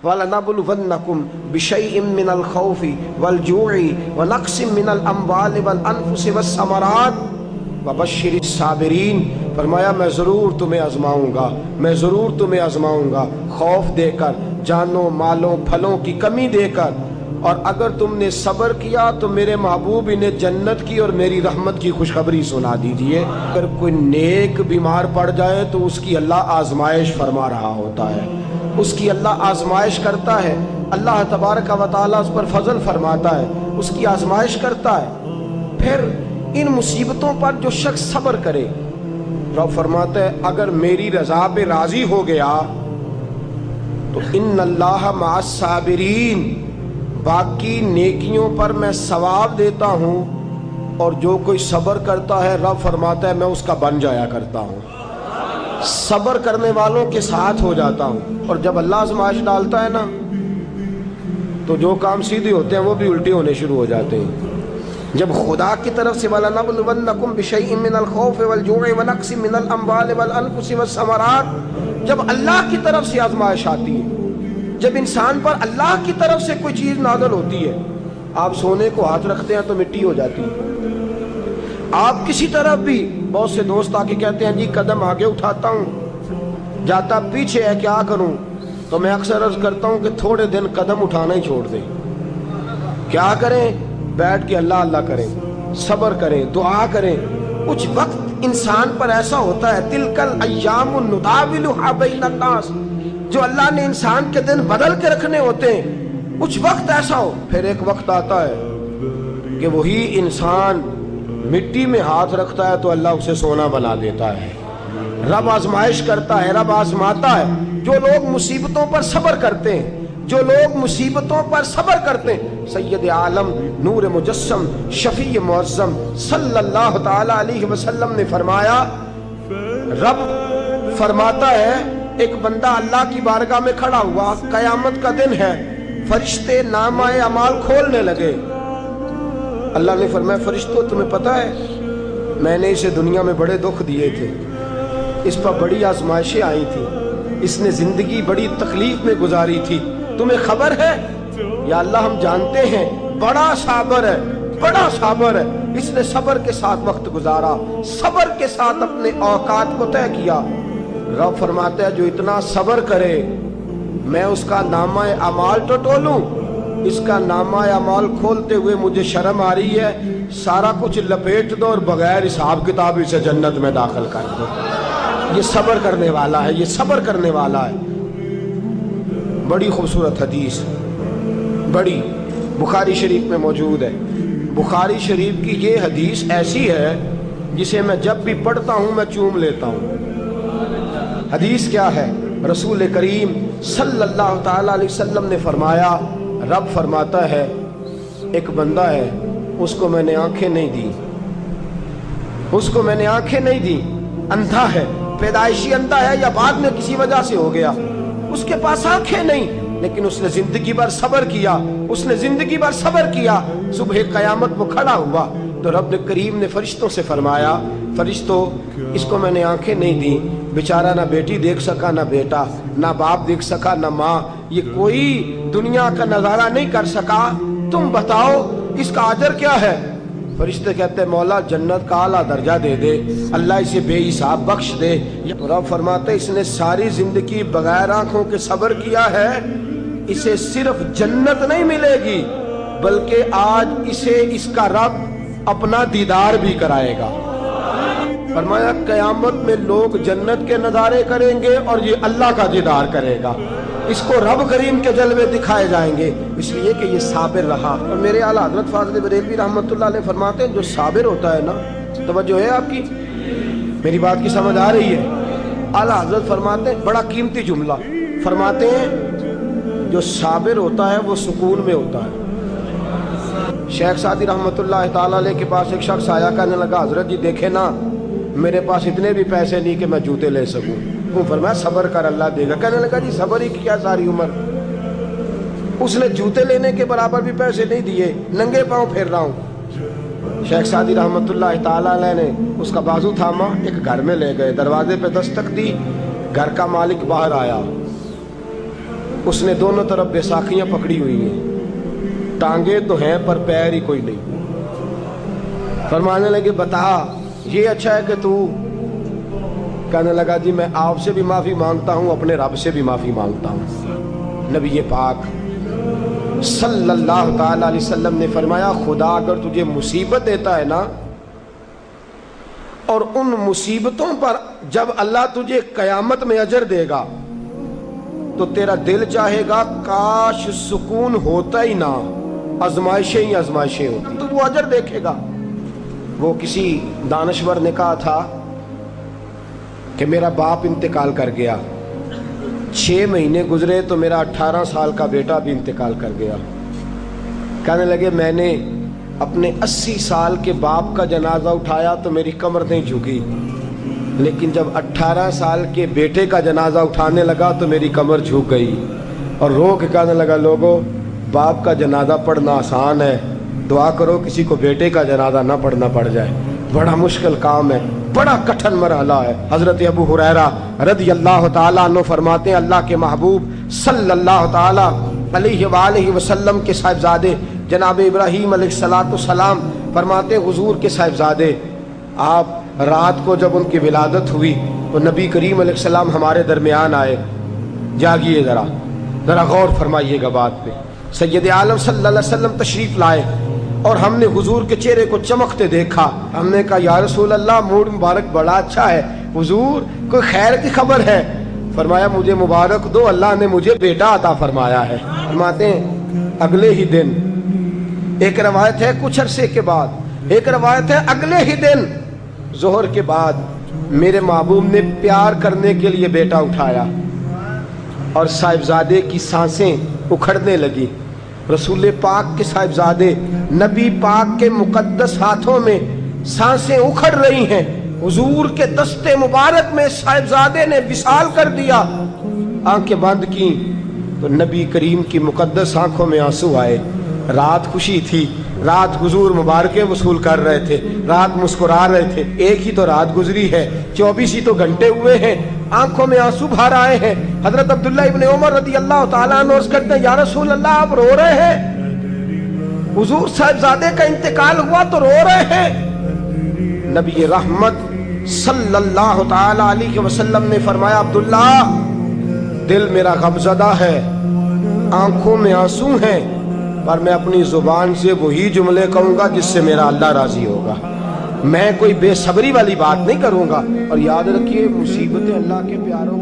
وَلَنَبْلُوَنَّكُمْ بِشَيْءٍ مِّنَ الْخَوْفِ وَالْجُوعِ وَنَقْصٍ مِّنَ الْأَمْوَالِ وَالْأَنفُسِ وَالثَّمَرَاتِ وَبَشِّرِ الصَّابِرِينَ۔ فرمایا میں ضرور تمہیں آزماؤں گا، میں ضرور تمہیں آزماؤں گا، خوف دے کر، جانوں مالوں پھلوں کی کمی دے کر، اور اگر تم نے صبر کیا تو میرے محبوب انہیں جنت کی اور میری رحمت کی خوشخبری سنا دیجئے۔ اگر کوئی نیک بیمار پڑ جائے تو اس کی اللہ آزمائش فرما رہا ہوتا ہے، اس کی اللہ آزمائش کرتا ہے، اللہ تبارک و تعالیٰ اس پر فضل فرماتا ہے، اس کی آزمائش کرتا ہے۔ پھر ان مصیبتوں پر جو شخص صبر کرے، رب فرماتا ہے اگر میری رضا پہ راضی ہو گیا تو ان اللہ مع الصابرین، باقی نیکیوں پر میں ثواب دیتا ہوں، اور جو کوئی صبر کرتا ہے رب فرماتا ہے میں اس کا بن جایا کرتا ہوں، صبر کرنے والوں کے ساتھ ہو جاتا ہوں۔ اور جب اللہ آزمائش ڈالتا ہے نا تو جو کام سیدھے ہوتے ہیں وہ بھی الٹے ہونے شروع ہو جاتے ہیں۔ جب خدا کی طرف سے وَلَنَبْلُوَنَّكُمْ بِشَيْءٍ مِّنَ الْخَوْفِ وَالْجُوعِ وَنَقْصٍ مِّنَ الْأَمْوَالِ وَالْأَنفُسِ وَالثَّمَرَاتِ، جب اللہ کی طرف سے آزمائش آتی ہے، جب انسان پر اللہ کی طرف سے کوئی چیز نازل ہوتی ہے، آپ سونے کو ہاتھ رکھتے ہیں تو مٹی ہو جاتی ہے، آپ کسی طرف بھی، بہت سے دوست آ کے کہتے ہیں جی قدم آگے اٹھاتا ہوں جاتا پیچھے ہے، کیا کروں؟ تو میں اکثر عرض کرتا ہوں کہ تھوڑے دن قدم اٹھانا ہی چھوڑ دیں، کیا کریں؟ بیٹھ کے اللہ اللہ کریں، صبر کریں، دعا کریں۔ کچھ وقت انسان پر ایسا ہوتا ہے، تلک الایام نداولها بین الناس، جو اللہ نے انسان کے دن بدل کے رکھنے ہوتے ہیں، کچھ وقت ایسا ہو، پھر ایک وقت آتا ہے کہ وہی انسان مٹی میں ہاتھ رکھتا ہے تو اللہ اسے سونا بنا دیتا ہے۔ رب آزمائش کرتا ہے، رب آزماتا ہے۔ جو لوگ مصیبتوں پر صبر کرتے ہیں، جو لوگ مصیبتوں پر صبر کرتے ہیں، سید عالم نور مجسم شفیع معظم صلی اللہ تعالی علیہ وسلم نے فرمایا، رب فرماتا ہے ایک بندہ اللہ کی بارگاہ میں کھڑا ہوا، قیامت کا دن ہے، فرشتے نامہ اعمال کھولنے لگے۔ اللہ نے فرمایا فرشتوں تمہیں پتہ ہے میں نے اسے دنیا میں بڑے دکھ دیے تھے، اس پر بڑی آزمائشیں آئی تھیں، اس نے زندگی بڑی تکلیف میں گزاری تھی، تمہیں خبر ہے؟ یا اللہ ہم جانتے ہیں، بڑا صابر ہے، بڑا صابر ہے، اس نے صبر کے ساتھ وقت گزارا، صبر کے ساتھ اپنے اوقات کو طے کیا۔ رب فرماتا ہے جو اتنا صبر کرے میں اس کا نامہ اعمال ٹٹولوں، اس کا نامہ اعمال کھولتے ہوئے مجھے شرم آ رہی ہے، سارا کچھ لپیٹ دو اور بغیر حساب کتاب اسے جنت میں داخل کر دو۔ یہ صبر کرنے والا ہے، یہ صبر کرنے والا ہے۔ بڑی خوبصورت حدیث، بڑی، بخاری شریف میں موجود ہے۔ بخاری شریف کی یہ حدیث ایسی ہے جسے میں جب بھی پڑھتا ہوں میں چوم لیتا ہوں۔ حدیث کیا ہے؟ رسول کریم صلی اللہ تعالی علیہ وسلم نے فرمایا، رب فرماتا ہے ایک بندہ ہے، اس کو میں نے آنکھیں نہیں دی، اس کو میں نے آنکھیں نہیں دی، اندھا ہے، پیدائشی اندھا ہے یا بعد میں کسی وجہ سے ہو گیا، اس کے پاس آنکھیں نہیں، لیکن اس نے زندگی بھر صبر کیا، اس نے زندگی بھر صبر کیا، صبح قیامت وہ کھڑا ہوا تو رب کریم نے فرشتوں سے فرمایا، فرشتوں اس کو میں نے آنکھیں نہیں دی، بیچارہ نہ بیٹی دیکھ سکا نہ بیٹا، نہ باپ دیکھ سکا نہ ماں، یہ کوئی دنیا کا نظارہ نہیں کر سکا، تم بتاؤ اس کا اجر کیا ہے؟ فرشتے کہتے ہیں مولا جنت کا اعلیٰ درجہ دے دے، اللہ اسے بے حساب بخش دے۔ رب فرماتے اس نے ساری زندگی بغیر آنکھوں کے صبر کیا ہے، اسے صرف جنت نہیں ملے گی بلکہ آج اسے اس کا رب اپنا دیدار بھی کرائے گا۔ فرمایا قیامت میں لوگ جنت کے نظارے کریں گے اور یہ اللہ کا دیدار کرے گا، اس کو رب کریم کے جلوے دکھائے جائیں گے، اس لیے کہ یہ صابر رہا۔ اور میرے اعلیٰ حضرت فاضل بریلوی رحمۃ اللہ علیہ فرماتے ہیں جو صابر ہوتا ہے نا، توجہ ہے آپ کی، میری بات کی سمجھ آ رہی ہے؟ اعلیٰ حضرت فرماتے ہیں بڑا قیمتی جملہ، فرماتے ہیں جو صابر ہوتا ہے وہ سکون میں ہوتا ہے۔ شیخ سعدی رحمۃ اللہ تعالیٰ علیہ کے پاس ایک شخص آیا، کہنے لگا حضرت جی دیکھیں نا میرے پاس اتنے بھی پیسے نہیں کہ میں جوتے لے سکوں۔ وہ فرمایا صبر کر اللہ دے گا۔ کہنے لگا جی صبر ہی کیا ساری عمر، اس نے جوتے لینے کے برابر بھی پیسے نہیں دیے، ننگے پاؤں پھر رہا ہوں۔ شیخ سعدی رحمۃ اللہ تعالیٰ علیہ نے اس کا بازو تھاما، ایک گھر میں لے گئے، دروازے پہ دستک دی، گھر کا مالک باہر آیا، اس نے دونوں طرف بیساکھیاں پکڑی ہوئی ہیں، ٹانگیں تو ہیں پر پیر ہی کوئی نہیں۔ فرمانے لگے بتا یہ اچھا ہے کہ تو؟ کہنے لگا جی میں آپ سے بھی معافی مانگتا ہوں، اپنے رب سے بھی معافی مانگتا ہوں۔ نبی پاک صلی اللہ تعالی علیہ وسلم نے فرمایا خدا اگر تجھے مصیبت دیتا ہے نا، اور ان مصیبتوں پر جب اللہ تجھے قیامت میں اجر دے گا تو تیرا دل چاہے گا کاش سکون ہوتا ہی نہ، آزمائشیں ہی آزمائشیں ہوتی، تو وہ اجر دیکھے گا۔ وہ کسی دانشور نے کہا تھا کہ میرا باپ انتقال کر گیا، 6 مہینے گزرے تو میرا 18 سال کا بیٹا بھی انتقال کر گیا۔ کہنے لگے میں نے اپنے 80 سال کے باپ کا جنازہ اٹھایا تو میری کمر نہیں جھکی، لیکن جب 18 سال کے بیٹے کا جنازہ اٹھانے لگا تو میری کمر جھک گئی، اور رو کے کہنے لگا لوگوں باپ کا جنازہ پڑھنا آسان ہے، دعا کرو کسی کو بیٹے کا جنازہ نہ پڑھنا پڑ جائے، بڑا مشکل کام ہے، بڑا کٹھن مرحلہ ہے۔ حضرت ابو ہریرہ رضی اللہ تعالیٰ عنہ فرماتے ہیں اللہ کے محبوب صلی اللہ تعالیٰ علیہ وآلہ وسلم کے صاحبزادے جناب ابراہیم علیہ السلام فرماتے ہیں حضور کے صاحبزادے آپ رات کو جب ان کی ولادت ہوئی تو نبی کریم علیہ السلام ہمارے درمیان آئے۔ جاگیے ذرا غور فرمائیے گا بات پہ۔ سید عالم صلی اللہ علیہ وسلم تشریف لائے اور ہم نے حضور کے چہرے کو چمکتے دیکھا۔ ہم نے کہا یا رسول اللہ موڈ مبارک بڑا اچھا ہے، حضور کوئی خیر کی خبر ہے؟ فرمایا مجھے مبارک دو، اللہ نے مجھے بیٹا عطا فرمایا ہے۔ فرماتے ہیں اگلے ہی دن، ایک روایت ہے کچھ عرصے کے بعد، ایک روایت ہے اگلے ہی دن ظہر کے بعد میرے محبوب نے پیار کرنے کے لیے بیٹا اٹھایا اور صاحبزادے کی سانسیں اکھڑنے لگی۔ رسول پاک کے صاحبزادے نبی پاک کے مقدس ہاتھوں میں سانسیں اکھڑ رہی ہیں، حضور کے دستے مبارک میں صاحبزادے نے وصال کر دیا۔ آنکھیں بند کی تو نبی کریم کی مقدس آنکھوں میں آنسو آئے۔ رات خوشی تھی، رات حضور مبارکیں وصول کر رہے تھے، رات مسکرا رہے تھے، ایک ہی تو رات گزری ہے، 24 ہی تو گھنٹے ہوئے ہیں، آنکھوں میں آنسو بھر آئے ہیں۔ حضرت عبداللہ ابن عمر رضی اللہ تعالیٰ عنہ عرض کرتے ہیں یا رسول اللہ آپ رو رہے ہیں؟ حضور صاحبزادے کا انتقال ہوا تو رو رہے ہیں؟ نبی رحمت صلی اللہ تعالیٰ علیہ وسلم نے فرمایا عبداللہ دل میرا غمزدہ ہے، آنکھوں میں آنسو ہیں، پر میں اپنی زبان سے وہی جملے کہوں گا جس سے میرا اللہ راضی ہوگا، میں کوئی بے صبری والی بات نہیں کروں گا۔ اور یاد رکھیے مصیبتیں اللہ کے پیاروں